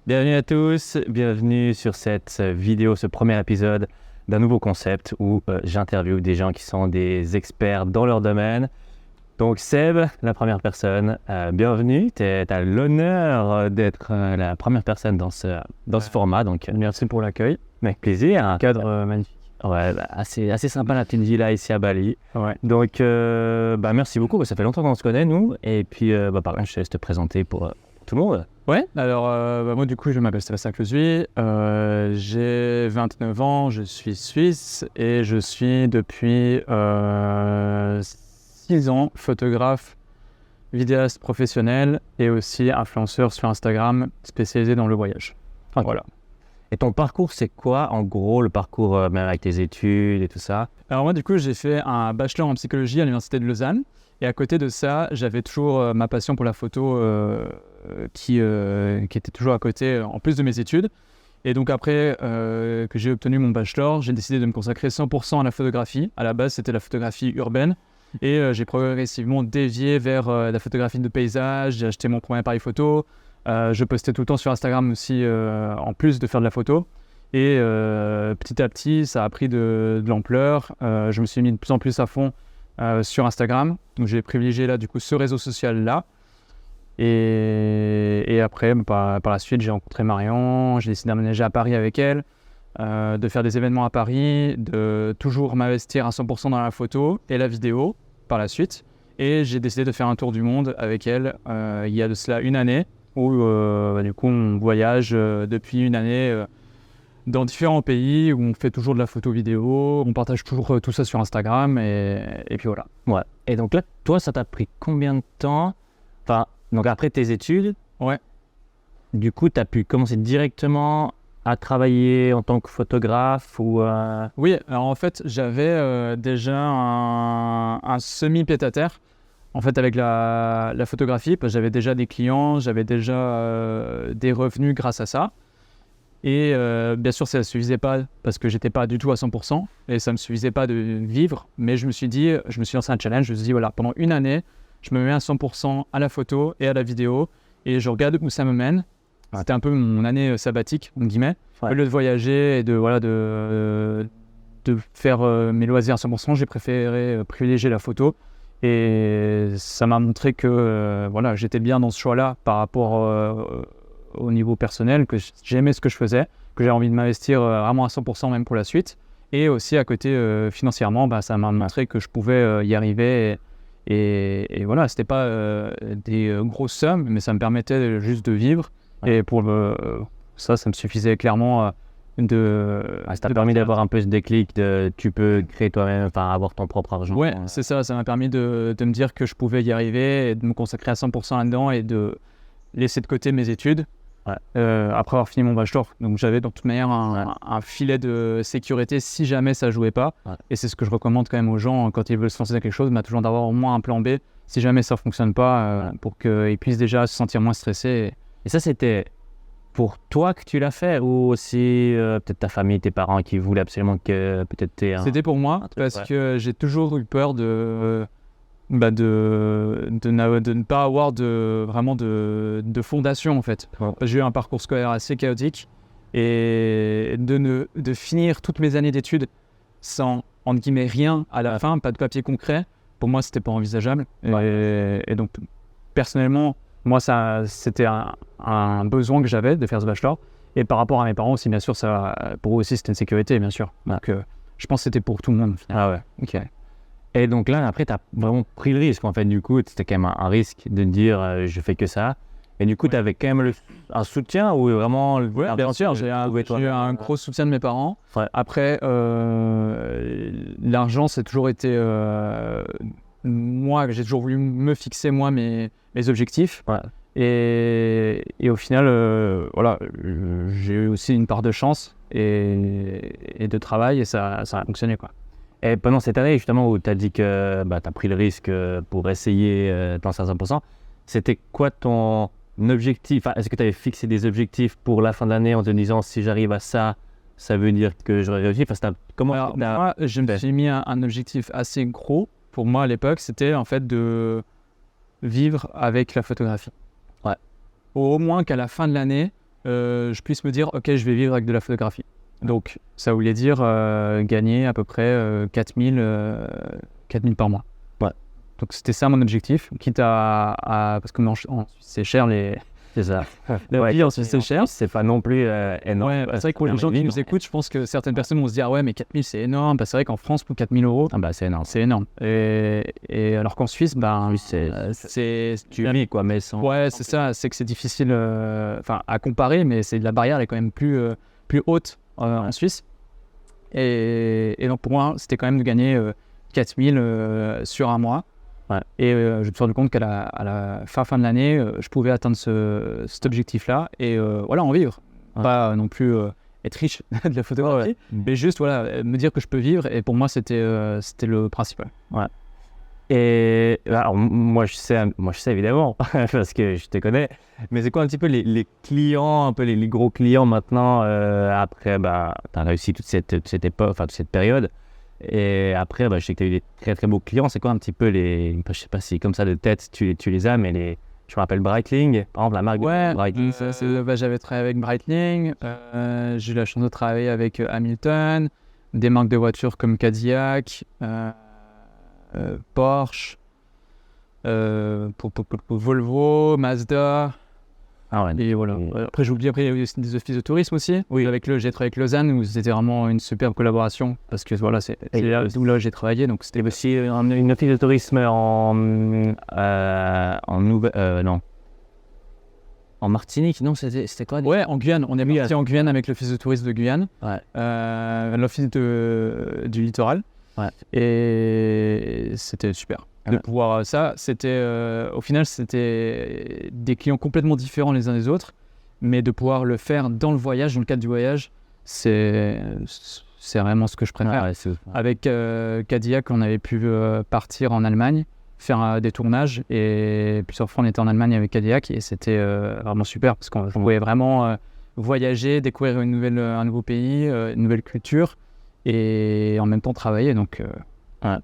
Bienvenue à tous, bienvenue sur cette vidéo, ce premier épisode d'un nouveau concept où j'interviewe des gens qui sont des experts dans leur domaine. Donc Seb, la première personne, bienvenue, tu as l'honneur d'être la première personne dans ce format. Donc, merci pour l'accueil. Avec plaisir. Un cadre magnifique. Ouais, assez sympa la petite villa ici à Bali. Ouais. Donc merci beaucoup, ça fait longtemps qu'on se connaît nous. Et puis par contre, je te laisse te présenter pour tout le monde. Ouais, alors moi du coup je m'appelle Sébastien Closui, j'ai 29 ans, je suis suisse et je suis depuis 6 ans photographe, vidéaste professionnel et aussi influenceur sur Instagram spécialisé dans le voyage. Okay. Voilà. Et ton parcours, c'est quoi en gros, le parcours même avec tes études et tout ça? Alors moi du coup j'ai fait un bachelor en psychologie à l'université de Lausanne et à côté de ça j'avais toujours ma passion pour la photo qui était toujours à côté en plus de mes études. Et donc après que j'ai obtenu mon bachelor, j'ai décidé de me consacrer 100% à la photographie. À la base c'était la photographie urbaine et j'ai progressivement dévié vers la photographie de paysage. J'ai acheté mon premier appareil photo. Je postais tout le temps sur Instagram aussi, en plus de faire de la photo. Et petit à petit, ça a pris de l'ampleur. Je me suis mis de plus en plus à fond sur Instagram. Donc j'ai privilégié là, du coup, ce réseau social-là. Et après, par la suite, j'ai rencontré Marion. J'ai décidé d'aménager à Paris avec elle, de faire des événements à Paris, de toujours m'investir à 100% dans la photo et la vidéo par la suite. Et j'ai décidé de faire un tour du monde avec elle il y a de cela une année. Où du coup on voyage depuis une année dans différents pays, où on fait toujours de la photo vidéo, on partage toujours tout ça sur Instagram et puis voilà. Ouais. Et donc là, toi, ça t'a pris combien de temps? Enfin, donc après tes études, ouais. Du coup, tu as pu commencer directement à travailler en tant que photographe ou Oui, alors en fait, j'avais déjà un semi-pied-à-terre. En fait, avec la photographie, parce que j'avais déjà des clients, j'avais déjà des revenus grâce à ça. Et bien sûr, ça ne suffisait pas parce que j'étais pas du tout à 100% et ça ne me suffisait pas de vivre. Mais je me suis lancé un challenge. Je me suis dit, voilà, pendant une année, je me mets à 100% à la photo et à la vidéo et je regarde où ça me mène. Ouais. C'était un peu mon année sabbatique, entre guillemets. Ouais. Au lieu de voyager et de faire mes loisirs à 100%, j'ai préféré privilégier la photo. Et ça m'a montré que j'étais bien dans ce choix-là par rapport au niveau personnel, que j'aimais ce que je faisais, que j'avais envie de m'investir vraiment à 100% même pour la suite. Et aussi à côté financièrement, ça m'a montré que je pouvais y arriver. Et voilà, c'était pas des grosses sommes, mais ça me permettait juste de vivre. Ouais. Et pour ça me suffisait clairement. Ça t'a permis d'avoir un peu ce déclic de tu peux créer toi-même, enfin avoir ton propre argent. Ouais, c'est ça m'a permis de me dire que je pouvais y arriver et de me consacrer à 100% là-dedans et de laisser de côté mes études après avoir fini mon bachelor. Donc j'avais de toute manière un filet de sécurité si jamais ça jouait pas. Ouais. Et c'est ce que je recommande quand même aux gens quand ils veulent se lancer dans quelque chose, toujours d'avoir au moins un plan B si jamais ça fonctionne pas pour qu'ils puissent déjà se sentir moins stressés. Et ça, c'était pour toi que tu l'as fait ou aussi peut-être ta famille, tes parents qui voulaient absolument que peut-être t'aies C'était pour moi parce que j'ai toujours eu peur de ne pas avoir vraiment de fondation en fait. Ouais. J'ai eu un parcours scolaire assez chaotique et de finir toutes mes années d'études sans entre guillemets rien à la fin, pas de papier concret, pour moi c'était pas envisageable. Ouais. Et donc personnellement, moi, c'était un besoin que j'avais de faire ce bachelor. Et par rapport à mes parents aussi, bien sûr, pour eux aussi, c'était une sécurité, bien sûr. Donc, je pense que c'était pour tout le monde. Ah ouais, ok. Et donc là, après, tu as vraiment pris le risque, en fait. Du coup, c'était quand même un risque de dire je fais que ça. Et du coup, tu avais quand même un soutien ou vraiment... Oui, bien sûr, j'ai eu un gros soutien de mes parents. Ouais. Après, l'argent, c'est toujours été... moi, j'ai toujours voulu me fixer, moi, mes objectifs. Ouais. Et au final, j'ai eu aussi une part de chance et de travail et ça a fonctionné, quoi. Et pendant cette année, justement, où tu as dit que tu as pris le risque pour essayer de lancer à 100%, c'était quoi ton objectif? Est-ce que tu avais fixé des objectifs pour la fin de l'année en te disant si j'arrive à ça, ça veut dire que j'aurais réussi? Moi, je me suis mis un objectif assez gros. Pour moi, à l'époque, c'était en fait de vivre avec la photographie. Ouais. Au moins qu'à la fin de l'année, je puisse me dire, ok, je vais vivre avec de la photographie. Donc, ça voulait dire gagner à peu près 4000 par mois. Ouais. Donc, c'était ça mon objectif, quitte parce que en Suisse, c'est cher C'est ça. la vie en Suisse, c'est cher. C'est pas non plus énorme. Ouais, c'est vrai que pour les gens qui nous écoutent, je pense que certaines personnes vont se dire, ah ouais, mais 4000 c'est énorme. C'est vrai qu'en France, pour 4000 €, Ah bah c'est énorme. c'est énorme. Et alors qu'en Suisse, Oui, c'est tu vis quoi, mais sans. ouais, c'est ça, c'est que c'est difficile à comparer, mais la barrière est quand même plus haute en Suisse. Et donc pour moi, c'était quand même de gagner 4000 sur un mois. Ouais. Et je me suis rendu compte qu'à la fin de l'année, je pouvais atteindre cet objectif-là et voilà, en vivre. Ouais. Pas non plus être riche de la photographie, mais juste voilà, me dire que je peux vivre. Et pour moi, c'était le principal. Ouais. Et alors, moi je sais évidemment, parce que je te connais, mais c'est quoi un petit peu les clients, un peu les gros clients maintenant, après, tu as réussi toute cette époque, enfin toute cette période, et après, je sais que tu as eu des très très beaux clients, c'est quoi un petit peu je sais pas si comme ça de tête tu les as, mais je me rappelle Breitling, par exemple la marque de Breitling. J'avais travaillé avec Breitling, j'ai eu la chance de travailler avec Hamilton, des marques de voitures comme Cadillac, Porsche, pour Volvo, Mazda. Ah ouais. Et voilà. Après, j'ai oublié, il y a eu des offices de tourisme aussi. Oui. J'ai travaillé avec Lausanne, où c'était vraiment une superbe collaboration. Parce que voilà, c'est là où j'ai travaillé. Donc c'était aussi une office de tourisme en Martinique, non, c'était quoi? Ouais, en Guyane. On est parti en Guyane avec l'office de tourisme de Guyane. Ouais. L'office du littoral. Ouais. Et c'était super. De pouvoir ça, au final, c'était des clients complètement différents les uns des autres, mais de pouvoir le faire dans le voyage, dans le cadre du voyage, c'est vraiment ce que je préfère. Ouais, avec Cadillac, on avait pu partir en Allemagne, faire des tournages, et plusieurs fois on était en Allemagne avec Cadillac, et c'était vraiment super, parce qu'on pouvait vraiment voyager, découvrir un nouveau pays, une nouvelle culture, et en même temps travailler. Donc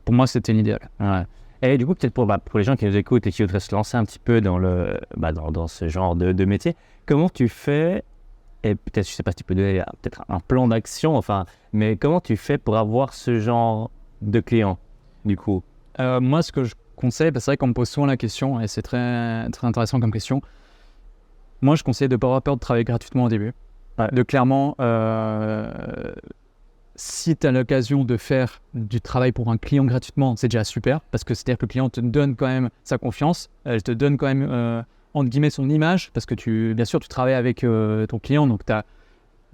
pour moi, c'était l'idéal. Ouais. Et du coup, peut-être pour les gens qui nous écoutent et qui voudraient se lancer un petit peu dans dans ce genre de métier, comment tu fais, et peut-être, je sais pas si tu peux donner peut-être un plan d'action, mais comment tu fais pour avoir ce genre de clients, du coup? Moi, ce que je conseille, c'est vrai qu'on me pose souvent la question, et c'est très, très intéressant comme question. Moi, je conseille de ne pas avoir peur de travailler gratuitement au début. Ouais. De clairement... si tu as l'occasion de faire du travail pour un client gratuitement, c'est déjà super, parce que c'est-à-dire que le client te donne quand même sa confiance, elle te donne quand même, entre guillemets, son image, parce que bien sûr, tu travailles avec ton client, donc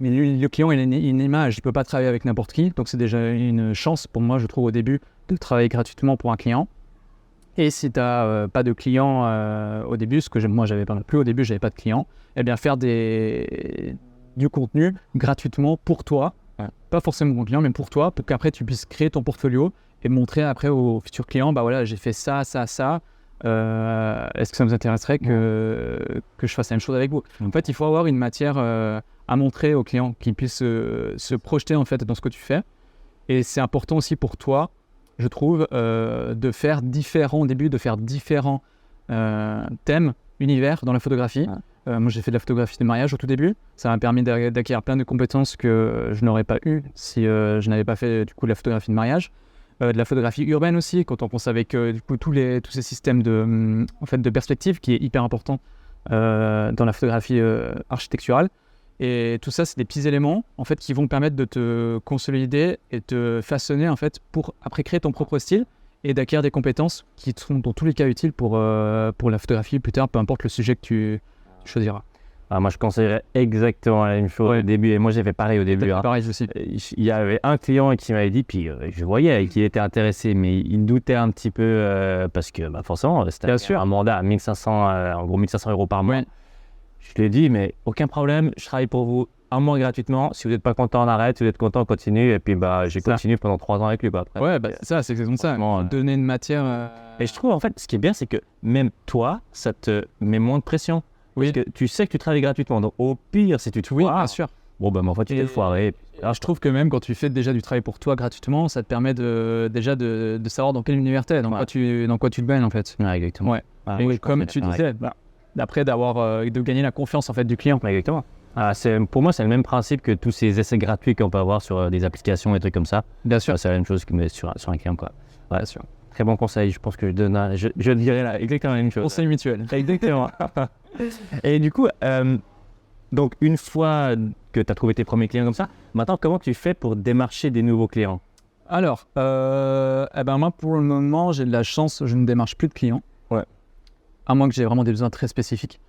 mais le client, il a une image, il ne peut pas travailler avec n'importe qui, donc c'est déjà une chance pour moi, je trouve, au début, de travailler gratuitement pour un client. Et si tu n'as pas de client au début, ce que moi, j'avais pas non plus, au début, j'avais pas de client, eh bien, faire du contenu gratuitement pour toi, pas forcément mon client, mais pour toi, pour qu'après tu puisses créer ton portfolio et montrer après aux futurs clients, voilà, j'ai fait ça. Est-ce que ça vous intéresserait que je fasse la même chose avec vous? En fait, il faut avoir une matière à montrer aux clients, qu'ils puissent se projeter en fait dans ce que tu fais. Et c'est important aussi pour toi, je trouve, de faire différents thèmes, univers dans la photographie. Moi, j'ai fait de la photographie de mariage au tout début. Ça m'a permis d'acquérir plein de compétences que je n'aurais pas eues si je n'avais pas fait du coup de la photographie de mariage. De la photographie urbaine aussi, quand on pense avec du coup, tous ces systèmes de perspective qui est hyper important dans la photographie architecturale. Et tout ça, c'est des petits éléments en fait, qui vont permettre de te consolider et te façonner en fait, pour après créer ton propre style et d'acquérir des compétences qui sont dans tous les cas utiles pour la photographie plus tard, peu importe le sujet que tu choisiras. Moi, je conseillerais exactement la même chose au début. Et moi, j'ai fait pareil au début. Pareil aussi. Il y avait un client qui m'avait dit, puis je voyais qu'il était intéressé, mais il doutait un petit peu parce que forcément, c'était un mandat à 1500, en gros 1500 € par mois. Ouais. Je lui ai dit, mais aucun problème, je travaille pour vous un mois gratuitement. Si vous n'êtes pas content, on arrête. Si vous êtes content, on continue. Et puis, j'ai continué pendant 3 ans avec lui. Après. Ouais, c'est ça, c'est exactement ça. Donner une matière. Et je trouve, en fait, ce qui est bien, c'est que même toi, ça te met moins de pression. Oui. Parce que tu sais que tu travailles gratuitement. Donc, au pire, si tu te foires, bien sûr. Bon, en fait, tu t'es foiré. Alors, je trouve que même quand tu fais déjà du travail pour toi gratuitement, ça te permet déjà de savoir dans quel univers t'es, dans quoi tu te baignes, en fait. Ouais, exactement. Ouais. Et comme tu disais, après de gagner la confiance en fait du client. Exactement. Pour moi, c'est le même principe que tous ces essais gratuits qu'on peut avoir sur des applications et des trucs comme ça. Bien sûr. C'est la même chose que sur un client, quoi. Ouais. Bien sûr. Très bon conseil. Je pense que je dirais là exactement la même chose. Conseil mutuel. Exactement. Et du coup, donc une fois que tu as trouvé tes premiers clients comme ça, maintenant, comment tu fais pour démarcher des nouveaux clients? Alors, moi, pour le moment, j'ai de la chance, je ne démarche plus de clients. Ouais. À moins que j'ai vraiment des besoins très spécifiques.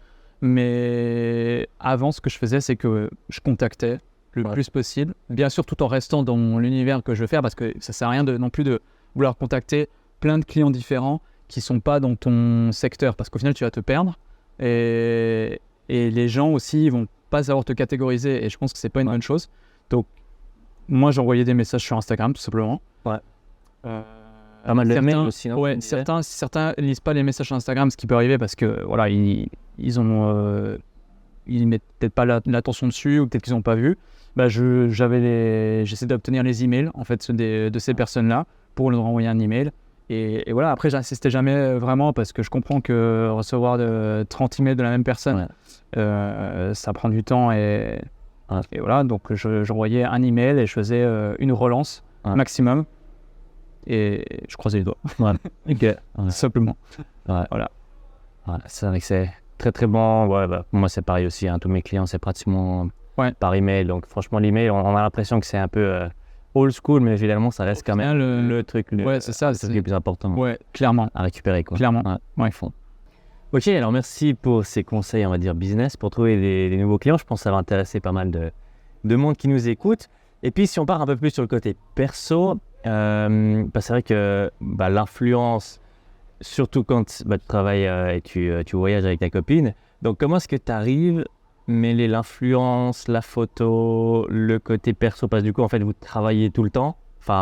Mais avant, ce que je faisais, c'est que je contactais le plus possible, bien sûr tout en restant dans l'univers que je veux faire, parce que ça sert à rien non plus de vouloir contacter plein de clients différents qui ne sont pas dans ton secteur, parce qu'au final, tu vas te perdre. Et les gens aussi, ils vont pas savoir te catégoriser, et je pense que c'est pas une bonne chose. Donc, moi, j'envoyais des messages sur Instagram, tout simplement. Ouais. Pas mal de mails aussi, non? Ouais, certains lisent pas les messages sur Instagram, ce qui peut arriver parce que voilà, ils mettent peut-être pas l'attention dessus ou peut-être qu'ils n'ont pas vu. J'essaie d'obtenir les emails en fait de ces personnes-là pour leur envoyer un email. Et voilà, après, j'insistais jamais vraiment parce que je comprends que recevoir 30 emails de la même personne, ça prend du temps et voilà. Donc, j'envoyais un email et je faisais une relance maximum. Et je croisais les doigts. Ouais. Ok. Simplement. Ouais. Voilà. Ouais, c'est vrai que c'est très très bon. Ouais, moi c'est pareil aussi. Tous mes clients c'est pratiquement par email. Donc franchement l'email, on a l'impression que c'est un peu old school, mais finalement ça reste quand même le truc. C'est ça. C'est le plus important. Ouais, clairement. À récupérer quoi. Clairement. Ouais. Ok, alors merci pour ces conseils, on va dire business, pour trouver des nouveaux clients. Je pense que ça va intéresser pas mal de monde qui nous écoute. Et puis si on part un peu plus sur le côté perso. C'est vrai que l'influence, surtout quand tu travailles et tu voyages avec ta copine, donc comment est-ce que tu arrives à mêler l'influence, la photo, le côté perso, parce que du coup en fait vous travaillez tout le temps,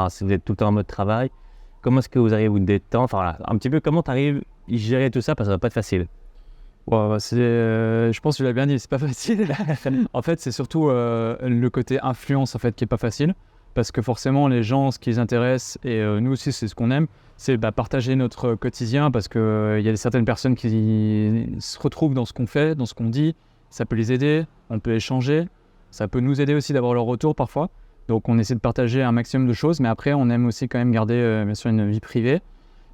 si vous êtes tout le temps en mode travail, comment est-ce que vous arrivez à vous détendre, voilà, un petit peu comment tu arrives à gérer tout ça, parce que ça va pas être facile. Je pense que tu l'as bien dit, c'est pas facile. En fait, c'est surtout le côté influence en fait qui est pas facile. Parce que forcément, les gens, ce qui les intéresse, et nous aussi, c'est ce qu'on aime, c'est partager notre quotidien, parce qu'il y a certaines personnes qui se retrouvent dans ce qu'on fait, dans ce qu'on dit. Ça peut les aider, on peut échanger. Ça peut nous aider aussi d'avoir leur retour parfois. Donc, on essaie de partager un maximum de choses, mais après, on aime aussi quand même garder bien sûr une vie privée.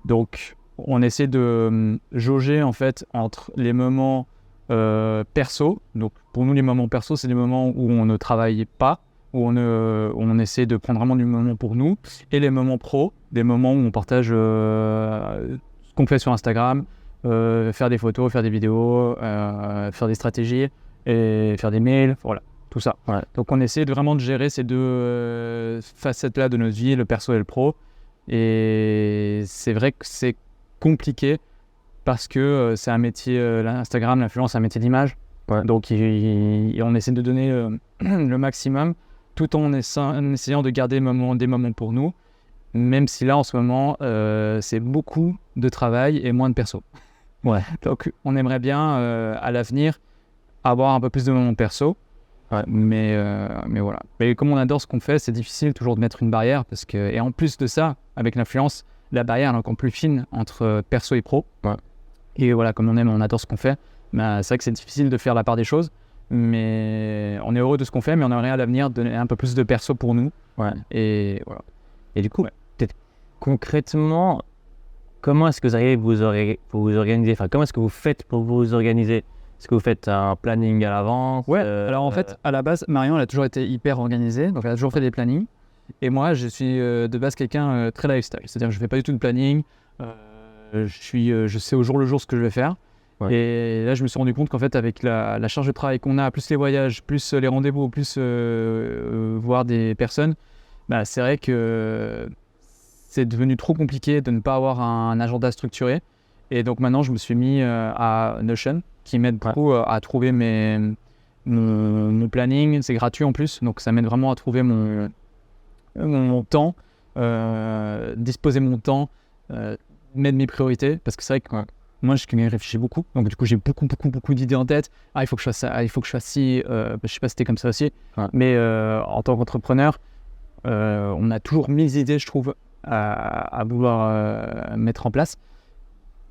Donc, on essaie de jauger en fait entre les moments perso. Donc, pour nous, les moments perso, c'est les moments où on ne travaille pas, où on essaie de prendre vraiment du moment pour nous, et les moments pro, des moments où on partage ce qu'on fait sur Instagram, faire des photos, faire des vidéos, faire des stratégies, et faire des mails, voilà, tout ça. Ouais. Donc on essaie vraiment de gérer ces deux facettes-là de notre vie, le perso et le pro, et c'est vrai que c'est compliqué, parce que c'est un métier, l'Instagram, l'influence, c'est un métier d'image, donc on essaie de donner le maximum, tout en essayant de garder des moments pour nous, même si là, en ce moment, c'est beaucoup de travail et moins de perso. Ouais. Donc, on aimerait bien, à l'avenir, avoir un peu plus de moments perso, mais voilà. Mais comme on adore ce qu'on fait, c'est difficile toujours de mettre une barrière, et en plus de ça, avec l'influence, la barrière est encore plus fine entre perso et pro. Ouais. Et voilà, comme on adore ce qu'on fait, c'est vrai que c'est difficile de faire la part des choses. Mais on est heureux de ce qu'on fait, mais on aimerait à l'avenir donner un peu plus de perso pour nous. Ouais. Et voilà. Et du coup, peut-être concrètement, comment est-ce que vous arrivez pour vous organiser, comment est-ce que vous faites pour vous organiser? Est-ce que vous faites un planning à l'avance? Alors en fait, à la base, Marion, elle a toujours été hyper organisée, donc elle a toujours fait des plannings. Et moi, je suis de base quelqu'un très lifestyle, c'est-à-dire que je fais pas du tout de planning. Je sais au jour le jour ce que je vais faire. Ouais. Et là, je me suis rendu compte qu'en fait, avec la charge de travail qu'on a, plus les voyages, plus les rendez-vous, plus voir des personnes, c'est vrai que c'est devenu trop compliqué de ne pas avoir un agenda structuré. Et donc maintenant, je me suis mis à Notion, qui m'aide beaucoup à trouver mon planning. C'est gratuit en plus, donc ça m'aide vraiment à trouver mon temps, disposer mon temps, mettre mes priorités, parce que c'est vrai que moi, je réfléchis beaucoup, donc du coup, j'ai beaucoup d'idées en tête. Il faut que je fasse ça, il faut que je fasse ci. Je sais pas si c'était comme ça aussi, mais en tant qu'entrepreneur, on a toujours 1000 idées, je trouve, à vouloir mettre en place.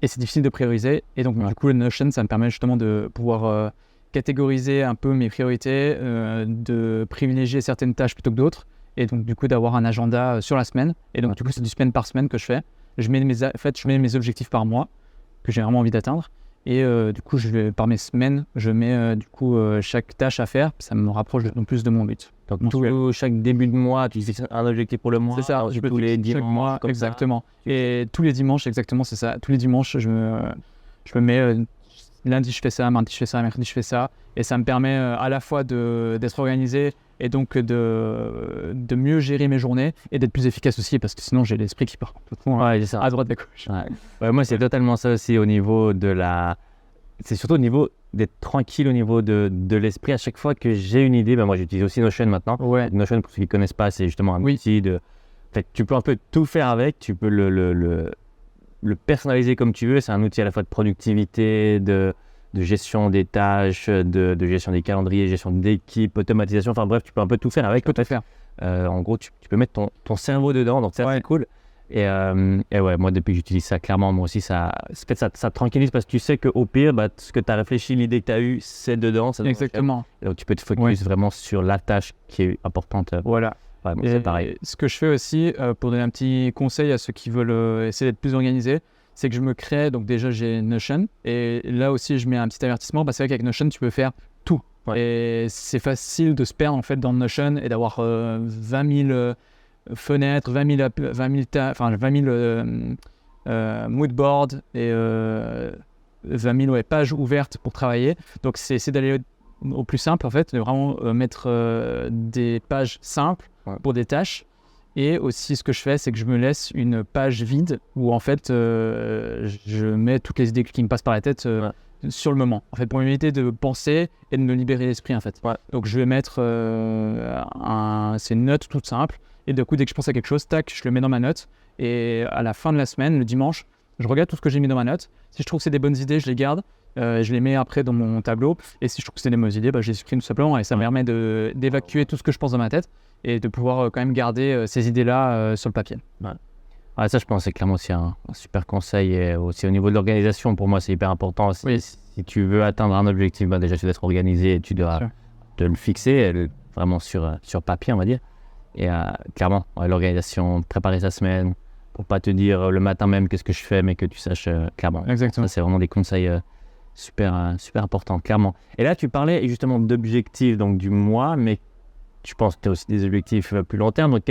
Et c'est difficile de prioriser. Et donc, du coup, le Notion, ça me permet justement de pouvoir catégoriser un peu mes priorités, de privilégier certaines tâches plutôt que d'autres, et donc du coup d'avoir un agenda sur la semaine. Et donc du coup c'est du semaine par semaine que je fais. Je mets mes objectifs par mois que j'ai vraiment envie d'atteindre. Et du coup, par mes semaines, je mets chaque tâche à faire. Ça me rapproche de plus de mon but. Donc chaque début de mois, tu fixes un objectif pour le mois. C'est ça, je peux tous les dimanches. Chaque mois, exactement. Et tous les dimanches, exactement, c'est ça. Tous les dimanches, je me mets lundi je fais ça, mardi je fais ça, mercredi je fais ça. Et ça me permet à la fois d'être organisé et donc de mieux gérer mes journées et d'être plus efficace aussi, parce que sinon j'ai l'esprit qui part complètement à droite à gauche. Ouais, moi c'est totalement ça aussi au niveau c'est surtout au niveau d'être tranquille au niveau de l'esprit. À chaque fois que j'ai une idée, moi j'utilise aussi Notion maintenant. Ouais. Notion, pour ceux qui ne connaissent pas, c'est justement un outil En fait, tu peux un peu tout faire avec, tu peux le personnaliser comme tu veux. C'est un outil à la fois de productivité, de gestion des tâches, de gestion des calendriers, gestion d'équipe, automatisation. Enfin bref, tu peux un peu tout faire avec. En gros, tu peux mettre ton cerveau dedans, donc ça c'est cool. Et ouais, moi depuis que j'utilise ça, clairement, moi aussi, ça te tranquillise, parce que tu sais qu'au pire, ce que tu as réfléchi, l'idée que tu as eue, c'est dedans. Exactement. Donc tu peux te focus vraiment sur la tâche qui est importante. Voilà. Ouais, c'est pareil. Ce que je fais aussi, pour donner un petit conseil à ceux qui veulent essayer d'être plus organisés, c'est que je me crée, donc déjà j'ai Notion, et là aussi je mets un petit avertissement. C'est vrai qu'avec Notion tu peux faire tout, et c'est facile de se perdre en fait dans Notion et d'avoir 20 000 fenêtres, 20 000 moodboards et 20 000 pages ouvertes pour travailler. Donc c'est essayer d'aller au plus simple en fait, de vraiment mettre des pages simples pour des tâches. Et aussi, ce que je fais, c'est que je me laisse une page vide où, en fait, je mets toutes les idées qui me passent par la tête sur le moment. En fait, pour m'éviter de penser et de me libérer l'esprit, en fait. Donc, je vais mettre c'est une note toute simple. Et du coup, dès que je pense à quelque chose, tac, je le mets dans ma note. Et à la fin de la semaine, le dimanche, je regarde tout ce que j'ai mis dans ma note. Si je trouve que c'est des bonnes idées, je les garde. Je les mets après dans mon tableau. Et si je trouve que c'est des mauvaises idées, je les supprime tout simplement. Et ça me permet d'évacuer tout ce que je pense dans ma tête et de pouvoir quand même garder ces idées-là sur le papier. Ouais, ça, je pense, c'est clairement aussi un super conseil. Et aussi au niveau de l'organisation, pour moi, c'est hyper important. Si tu veux atteindre un objectif, déjà, tu dois être organisé et tu dois te le fixer vraiment sur papier, on va dire. Et clairement, l'organisation, préparer sa semaine pour pas te dire le matin même qu'est-ce que je fais, mais que tu saches clairement. Exactement. Ça, c'est vraiment des conseils super importants, clairement. Et là, tu parlais justement d'objectifs donc du mois, mais je pense que tu as aussi des objectifs plus long terme. Donc,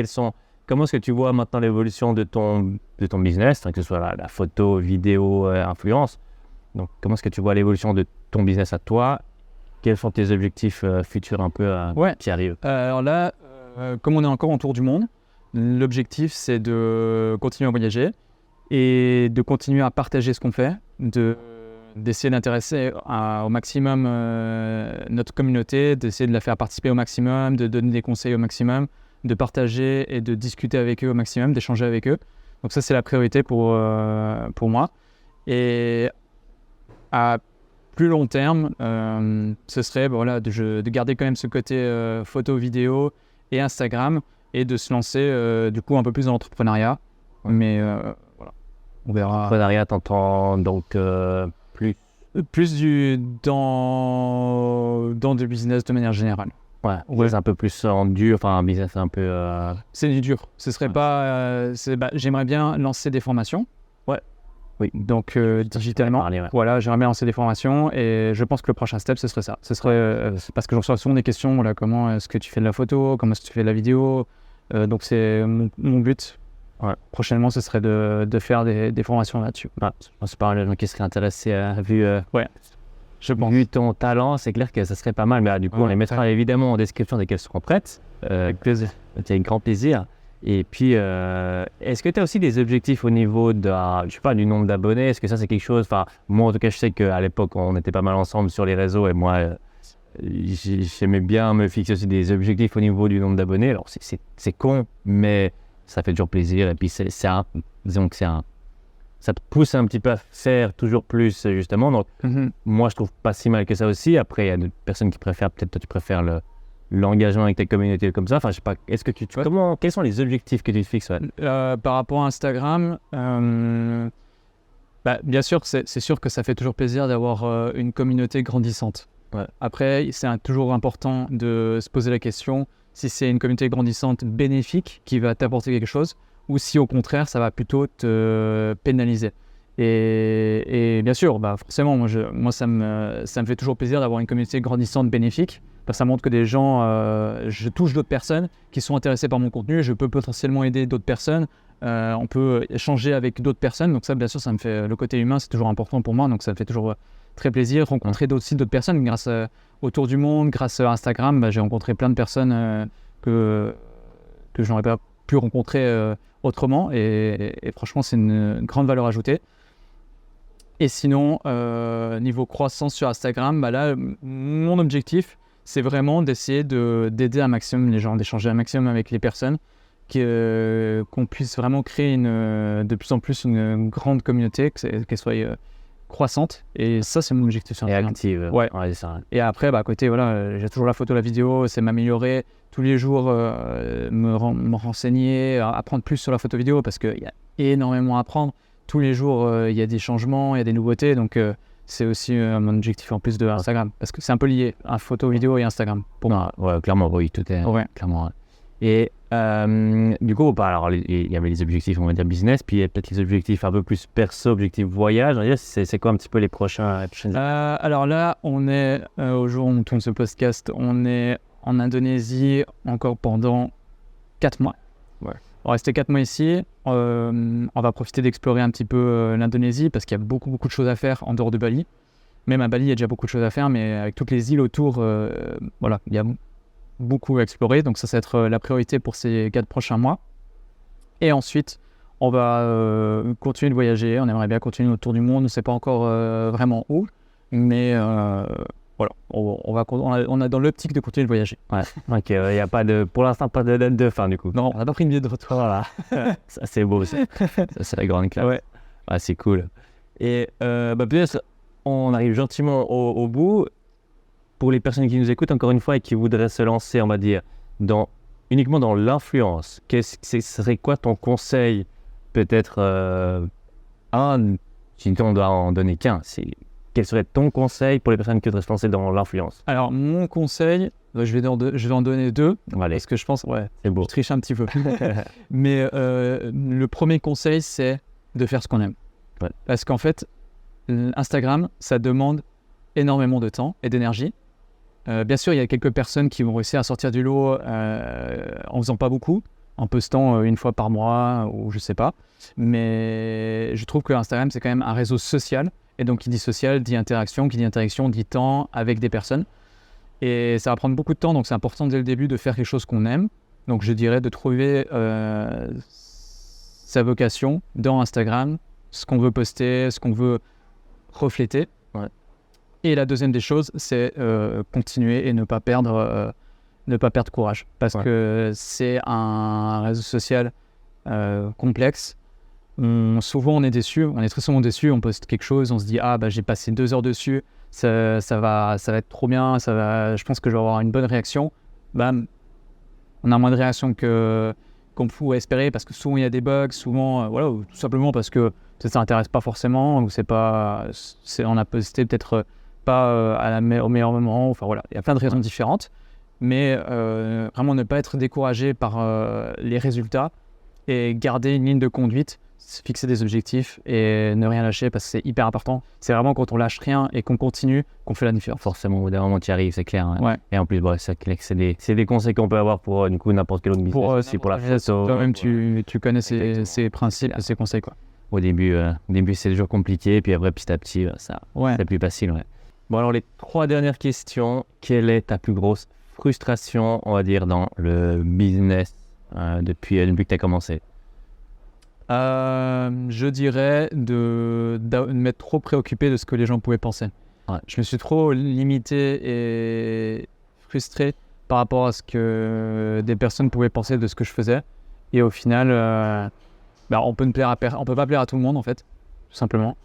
comment est-ce que tu vois maintenant l'évolution de ton business, que ce soit la photo, vidéo, influence? Donc, comment est-ce que tu vois l'évolution de ton business à toi? Quels sont tes objectifs futurs un peu qui arrivent? Alors là, comme on est encore en tour du monde, l'objectif c'est de continuer à voyager et de continuer à partager ce qu'on fait, d'essayer d'intéresser au maximum notre communauté, d'essayer de la faire participer au maximum, de donner des conseils au maximum, de partager et de discuter avec eux au maximum, d'échanger avec eux. Donc ça, c'est la priorité pour moi. Et à plus long terme, ce serait de garder quand même ce côté photo, vidéo et Instagram, et de se lancer du coup un peu plus dans l'entrepreneuriat. Mais voilà, on verra. L'entrepreneuriat, t'entends donc plus dans du business de manière générale. C'est un peu plus en dur, enfin un business un peu... C'est du dur. Ce serait pas... j'aimerais bien lancer des formations. Oui. Donc digitalement. Voilà, j'aimerais bien lancer des formations, et je pense que le prochain step, ce serait ça. Ce serait, parce que j'en reçois souvent des questions, comment est-ce que tu fais de la photo, comment est-ce que tu fais de la vidéo. Donc c'est mon but. Prochainement, ce serait de faire des formations là-dessus. C'est pas un qui serait intéressé vu ton talent, c'est clair que ça serait pas mal. Mais du coup, on les mettra évidemment en description dès qu'elles seront prêtes. Avec plaisir. Avec grand plaisir. Et puis, est-ce que tu as aussi des objectifs au niveau du nombre d'abonnés? Est-ce que ça, c'est quelque chose... moi, en tout cas, je sais qu'à l'époque, on était pas mal ensemble sur les réseaux, et moi, j'aimais bien me fixer aussi des objectifs au niveau du nombre d'abonnés. Alors, c'est con, mais ça fait toujours plaisir. Et puis, disons que ça te pousse un petit peu à faire toujours plus, justement. Donc, moi, je trouve pas si mal que ça aussi. Après, il y a d'autres personnes qui préfèrent... Peut-être toi, tu préfères l'engagement avec ta communauté comme ça. Enfin, je sais pas, est-ce que quels sont les objectifs que tu te fixes? Par rapport à Instagram, bien sûr, c'est sûr que ça fait toujours plaisir d'avoir une communauté grandissante. Ouais. Après, c'est toujours important de se poser la question si c'est une communauté grandissante bénéfique qui va t'apporter quelque chose ou si au contraire ça va plutôt te pénaliser. Et bien sûr, forcément, moi ça me fait toujours plaisir d'avoir une communauté grandissante bénéfique. Ça montre que des gens, je touche d'autres personnes qui sont intéressées par mon contenu, je peux potentiellement aider d'autres personnes, on peut échanger avec d'autres personnes. Donc ça, bien sûr, ça me fait le côté humain, c'est toujours important pour moi, donc ça me fait toujours très plaisir. Rencontrer d'autres personnes grâce autour du monde, grâce à Instagram, j'ai rencontré plein de personnes que je n'aurais pas pu rencontrer autrement et franchement, c'est une grande valeur ajoutée. Et sinon, niveau croissance sur Instagram, là, mon objectif, c'est vraiment d'essayer d'aider un maximum les gens, d'échanger un maximum avec les personnes, qu'on puisse vraiment créer de plus en plus une grande communauté, qu'elle soit croissante. Et ça, c'est mon objectif sur Instagram. Et active. Ouais. C'est ça. Et après, à côté, voilà, j'ai toujours la photo, la vidéo, c'est m'améliorer tous les jours, me renseigner, apprendre plus sur la photo vidéo parce qu'il y a énormément à apprendre. Tous les jours, il y a des changements, il y a des nouveautés, donc c'est aussi mon objectif en plus de Instagram, parce que c'est un peu lié, photo, vidéo et Instagram, pour moi. Ouais, clairement, oui, tout est clairement. Et du coup, alors, il y avait les objectifs, on va dire, business, puis il y a peut-être les objectifs un peu plus perso, objectifs voyage. C'est quoi un petit peu les prochaines alors là, on est, au jour où on tourne ce podcast, on est en Indonésie encore pendant 4 mois. Ouais. On va rester 4 mois ici, on va profiter d'explorer un petit peu l'Indonésie parce qu'il y a beaucoup de choses à faire en dehors de Bali. Même à Bali, il y a déjà beaucoup de choses à faire, mais avec toutes les îles autour, voilà, il y a beaucoup à explorer. Donc ça va être la priorité pour ces 4 prochains mois. Et ensuite, on va continuer de voyager. On aimerait bien continuer autour du monde. On ne sait pas encore vraiment où, mais voilà, on a dans l'optique de continuer de voyager. Ouais. Ok, il n'y a pas pour l'instant pas de date de fin du coup. Non, on n'a pas pris une billet de retour. Voilà. Ça c'est beau, ça c'est la grande classe. Ouais. Ouais, c'est cool. Et peut-être on arrive gentiment au bout. Pour les personnes qui nous écoutent encore une fois et qui voudraient se lancer, on va dire, uniquement dans l'influence, ce serait quoi ton conseil? Peut-être si on doit en donner qu'un, quel serait ton conseil pour les personnes qui voudraient se lancer dans l'influence? Alors, mon conseil, je vais en donner 2, Allez. parce que je pense, c'est beau. Je triche un petit peu. Mais le premier conseil, c'est de faire ce qu'on aime. Ouais. Parce qu'en fait, Instagram, ça demande énormément de temps et d'énergie. Bien sûr, il y a quelques personnes qui vont réussir à sortir du lot en faisant pas beaucoup, en postant une fois par mois ou je sais pas. Mais je trouve que Instagram, c'est quand même un réseau social. Et donc, qui dit social, dit interaction. Qui dit interaction, dit temps avec des personnes. Et ça va prendre beaucoup de temps. Donc, c'est important dès le début de faire quelque chose qu'on aime. Donc, je dirais de trouver sa vocation dans Instagram, ce qu'on veut poster, ce qu'on veut refléter. Ouais. Et la deuxième des choses, c'est continuer et ne pas perdre courage. Parce que c'est un réseau social complexe. Souvent, on est déçu. On est très souvent déçu. On poste quelque chose, on se dit « Ah, j'ai passé 2 heures dessus. Ça va être trop bien. Je pense que je vais avoir une bonne réaction. » Bam, on a moins de réaction qu'on pouvait espérer parce que souvent, il y a des bugs. Souvent, voilà, ou tout simplement parce que ça n'intéresse pas forcément. Ou on a posté peut-être pas au meilleur moment. Enfin, voilà, il y a plein de raisons différentes. Mais vraiment ne pas être découragé par les résultats et garder une ligne de conduite, fixer des objectifs et ne rien lâcher parce que c'est hyper important. C'est vraiment quand on lâche rien et qu'on continue qu'on fait la différence. Forcément, au bout d'un moment, tu y arrives, c'est clair. Hein. Ouais. Et en plus, c'est des conseils qu'on peut avoir pour du coup, n'importe quel autre business. Pour la photo. Toi-même, tu connais ces principes et ces conseils, quoi. Au début, c'est toujours compliqué, puis après, petit à petit, c'est plus facile. Ouais. Bon, alors, les 3 dernières questions. Quelle est ta plus grosse frustration, on va dire, dans le business depuis que tu as commencé? Je dirais de m'être trop préoccupé de ce que les gens pouvaient penser. Ouais. Je me suis trop limité et frustré par rapport à ce que des personnes pouvaient penser de ce que je faisais. Et au final, on peut pas plaire à tout le monde en fait, tout simplement.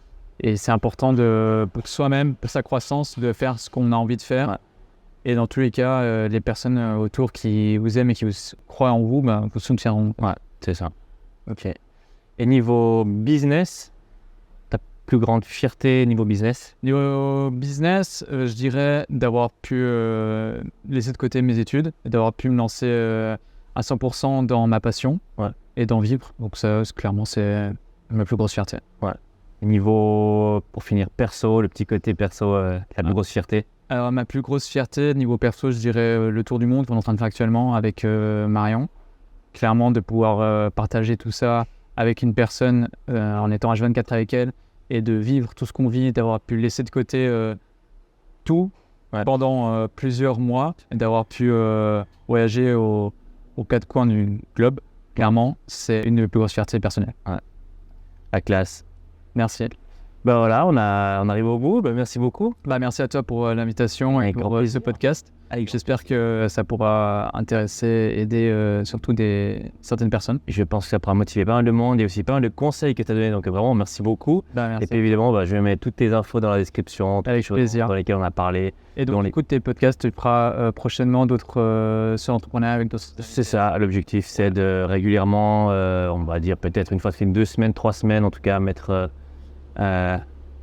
Et c'est important pour soi-même, pour sa croissance, de faire ce qu'on a envie de faire. Ouais. Et dans tous les cas, les personnes autour qui vous aiment et qui croient en vous, vous soutiendront. Ouais, c'est ça. Ok. Et niveau business, plus grande fierté niveau business? Niveau business, je dirais d'avoir pu laisser de côté mes études et d'avoir pu me lancer à 100% dans ma passion et d'en vivre. Donc ça, clairement, c'est ma plus grosse fierté. Niveau, pour finir, perso, le petit côté perso, la plus grosse fierté? Alors, ma plus grosse fierté, niveau perso, je dirais le tour du monde qu'on est en train de faire actuellement avec Marion. Clairement, de pouvoir partager tout ça avec une personne en étant H24 avec elle et de vivre tout ce qu'on vit, d'avoir pu laisser de côté tout pendant plusieurs mois et d'avoir pu voyager aux quatre coins du globe. Clairement, c'est une de mes plus grosses fiertés personnelles. La classe. Merci. Voilà, on arrive au bout. Merci beaucoup. Merci à toi pour l'invitation et pour ce podcast. J'espère que ça pourra intéresser, aider surtout certaines personnes. Je pense que ça pourra motiver pas mal de monde et aussi pas mal de conseils que tu as donnés. Donc vraiment, merci beaucoup. Merci. Et puis évidemment, je vais mettre toutes tes infos dans la description. Avec plaisir. Dans lesquelles on a parlé. Et donc, écoute tes podcasts, tu feras prochainement d'autres sur l'entrepreneuriat avec d'autres. C'est ça, l'objectif, c'est de régulièrement, on va dire peut-être une fois toutes les 2 semaines, 3 semaines, en tout cas, mettre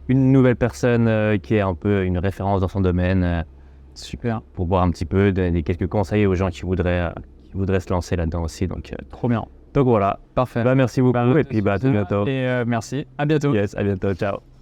une nouvelle personne qui est un peu une référence dans son domaine. Super. Pour voir un petit peu, donner quelques conseils aux gens qui voudraient se lancer là-dedans aussi. Donc, trop bien. Donc voilà. Parfait. Merci beaucoup et puis à tout bientôt. Et merci. À bientôt. Yes, à bientôt. Ciao.